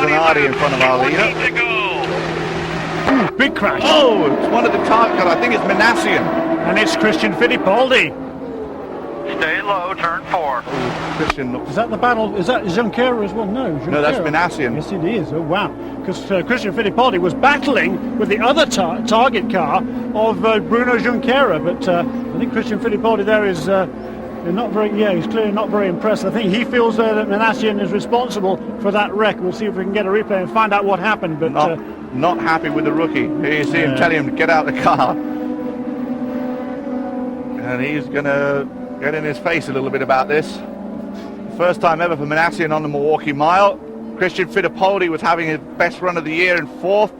Zanardi in front of our leader. Big crash. Oh, it's one of the target. I think it's Minassian. And it's Christian Fittipaldi. Stay low, turn 4. Christian. Is that the battle? Is that Junqueira as well? No. No, that's Minassian. Yes, it is. Oh, wow. Because Christian Fittipaldi was battling with the other target car of Bruno Junqueira. But I think Christian Fittipaldi there is not very, he's clearly not very impressed. I think he feels that Minassian is responsible for that wreck. We'll see if we can get a replay and find out what happened. But not happy with the rookie. Here you see him telling him to get out of the car. And he's going to get in his face a little bit about this. First time ever for Minassian on the Milwaukee Mile. Christian Fittipaldi was having his best run of the year in 4th.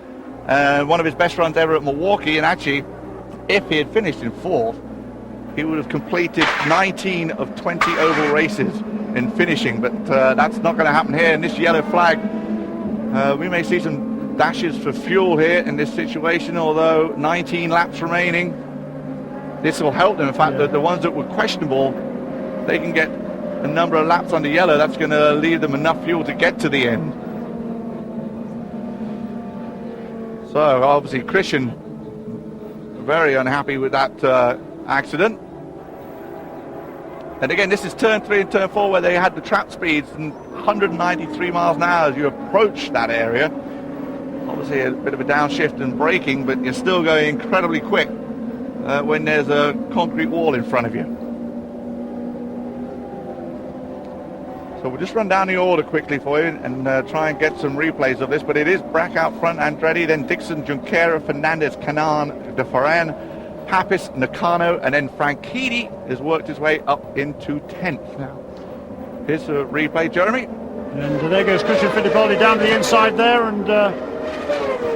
One of his best runs ever at Milwaukee. And actually, if he had finished in 4th, he would have completed 19 of 20 oval races in finishing. But that's not going to happen here in this yellow flag. We may see some dashes for fuel here in this situation, although 19 laps remaining. This will help them. In fact, the ones that were questionable, they can get a number of laps under yellow. That's going to leave them enough fuel to get to the end. So obviously Christian very unhappy with that accident. And again, this is turn 3 and turn 4 where they had the trap speeds and 193 miles an hour as you approach that area. Obviously a bit of a downshift and braking, but you're still going incredibly quick when there's a concrete wall in front of you. So we'll just run down the order quickly for you and try and get some replays of this. But it is Brack out front, Andretti, then Dixon, Junqueira, Fernandez, Canan, De Ferran, Papis, Nakano, and then Franchitti has worked his way up into 10th now. Here's a replay, Jeremy. And there goes Christian Fittipaldi down to the inside there, and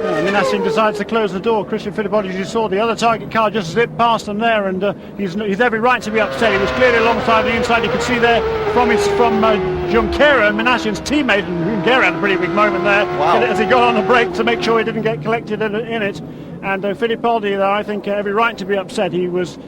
Minassian decides to close the door. Christian Fittipaldi, as you saw, the other target car just zipped past him there, and he's every right to be upset. He was clearly alongside the inside. You could see there from Junqueira, Minassian's teammate, and Junqueira had a pretty big moment there as he got on the brake to make sure he didn't get collected in it. And Fittipaldi, I think, every right to be upset. He was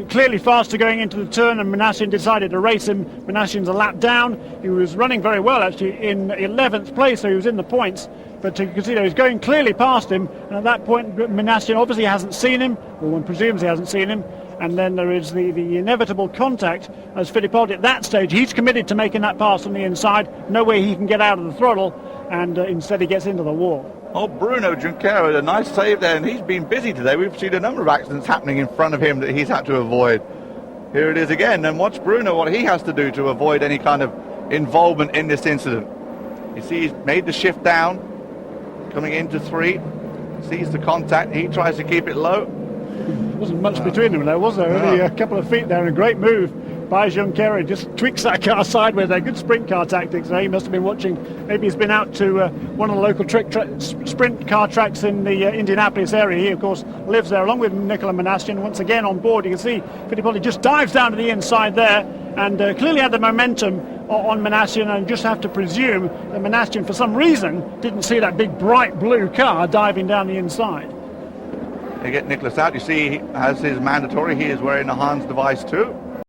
clearly faster going into the turn, and Minassian decided to race him. Minassian's a lap down. He was running very well, actually, in 11th place, so he was in the points. But you can see that he's going clearly past him, and at that point Minassian obviously hasn't seen him, or one presumes he hasn't seen him, and then there is the inevitable contact as Fittipaldi at that stage, he's committed to making that pass on the inside, no way he can get out of the throttle, and instead he gets into the wall. Oh, Bruno Junqueira, a nice save there, and he's been busy today. We've seen a number of accidents happening in front of him that he's had to avoid. Here it is again, and watch Bruno, what he has to do to avoid any kind of involvement in this incident. You see he's made the shift down, coming into 3, sees the contact, he tries to keep it low. There wasn't much between them there, was there? Only a couple of feet there, and a great move by Junqueira. Just tweaks that car sideways there. Good sprint car tactics there. He must have been watching. Maybe he's been out to one of the local sprint car tracks in the Indianapolis area. He, of course, lives there along with Nicola Minassian. Once again on board, you can see Fittipaldi just dives down to the inside there and clearly had the momentum on Minassian, and just have to presume that Minassian, for some reason, didn't see that big bright blue car diving down the inside. They get Nicholas out. You see, as is mandatory, he is wearing a Hans device too.